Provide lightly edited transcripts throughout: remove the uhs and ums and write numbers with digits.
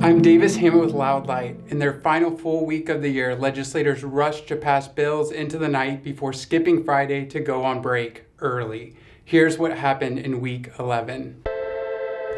I'm Davis Hammond with Loud Light. In their final full week of the year, legislators rushed to pass bills into the night before skipping Friday to go on break early. Here's what happened in week 11.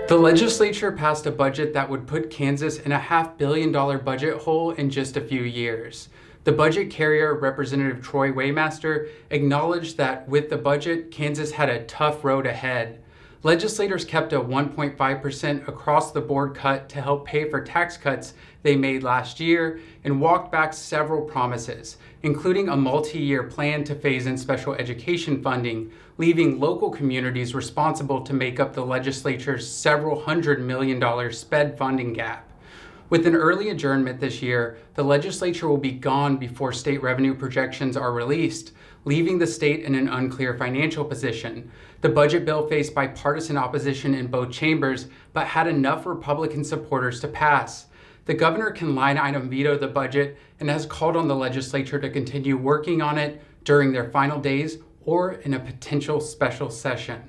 The legislature passed a budget that would put Kansas in a $500 million budget hole in just a few years. The budget carrier, Representative Troy Waymaster, acknowledged that with the budget, Kansas had a tough road ahead. Legislators kept a 1.5% across-the-board cut to help pay for tax cuts they made last year and walked back several promises, including a multi-year plan to phase in special education funding, leaving local communities responsible to make up the legislature's several $100 million sped funding gap. With an early adjournment this year, the legislature will be gone before state revenue projections are released, leaving the state in an unclear financial position. The budget bill faced bipartisan opposition in both chambers, but had enough Republican supporters to pass. The governor can line item veto the budget and has called on the legislature to continue working on it during their final days or in a potential special session.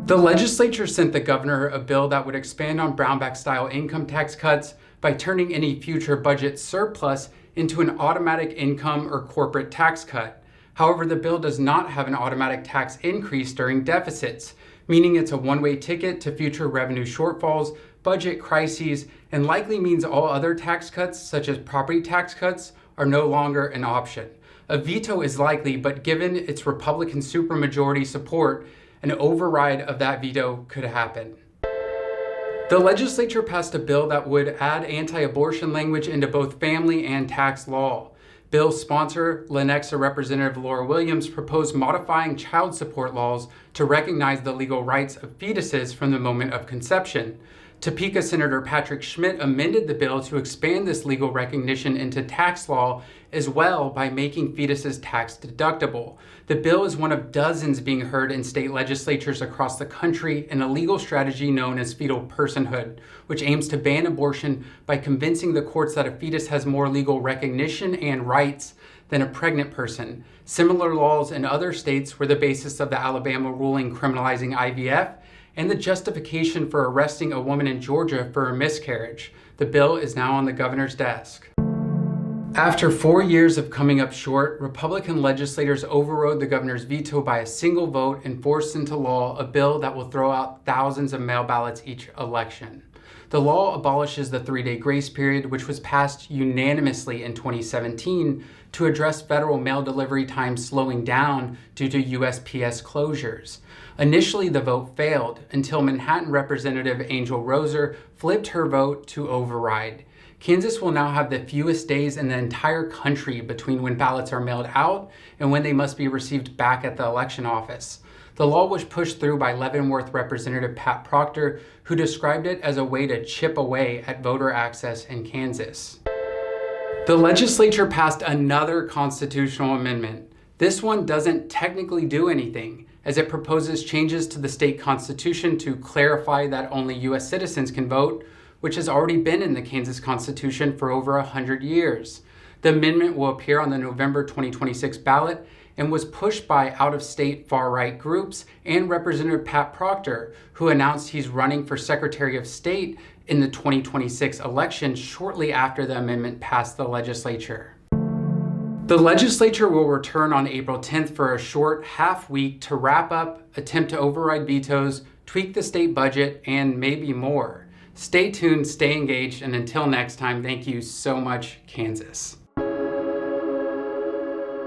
The legislature sent the governor a bill that would expand on Brownback-style income tax cuts by turning any future budget surplus into an automatic income or corporate tax cut. However, the bill does not have an automatic tax increase during deficits, meaning it's a one-way ticket to future revenue shortfalls, budget crises, and likely means all other tax cuts, such as property tax cuts, are no longer an option. A veto is likely, but given its Republican supermajority support, an override of that veto could happen. The legislature passed a bill that would add anti-abortion language into both family and tax law. Bill's sponsor, Lenexa Representative Laura Williams, proposed modifying child support laws to recognize the legal rights of fetuses from the moment of conception. Topeka Senator Patrick Schmidt amended the bill to expand this legal recognition into tax law as well by making fetuses tax deductible. The bill is one of dozens being heard in state legislatures across the country in a legal strategy known as fetal personhood, which aims to ban abortion by convincing the courts that a fetus has more legal recognition and rights than a pregnant person. Similar laws in other states were the basis of the Alabama ruling criminalizing IVF and the justification for arresting a woman in Georgia for a miscarriage. The bill is now on the governor's desk. After 4 years of coming up short, Republican legislators overrode the governor's veto by a single vote and forced into law a bill that will throw out thousands of mail ballots each election. The law abolishes the 3-day grace period, which was passed unanimously in 2017 to address federal mail delivery times slowing down due to USPS closures. Initially, the vote failed until Manhattan Representative Angel Roser flipped her vote to override. Kansas will now have the fewest days in the entire country between when ballots are mailed out and when they must be received back at the election office. The law was pushed through by Leavenworth Representative Pat Proctor, who described it as a way to chip away at voter access in Kansas. The legislature passed another constitutional amendment. This one doesn't technically do anything, as it proposes changes to the state constitution to clarify that only U.S. citizens can vote, which has already been in the Kansas Constitution for over 100 years. The amendment will appear on the November 2026 ballot and was pushed by out-of-state far-right groups and Representative Pat Proctor, who announced he's running for Secretary of State in the 2026 election shortly after the amendment passed the legislature. The legislature will return on April 10th for a short half week to wrap up, attempt to override vetoes, tweak the state budget, and maybe more. Stay tuned, stay engaged, and until next time, thank you so much, Kansas.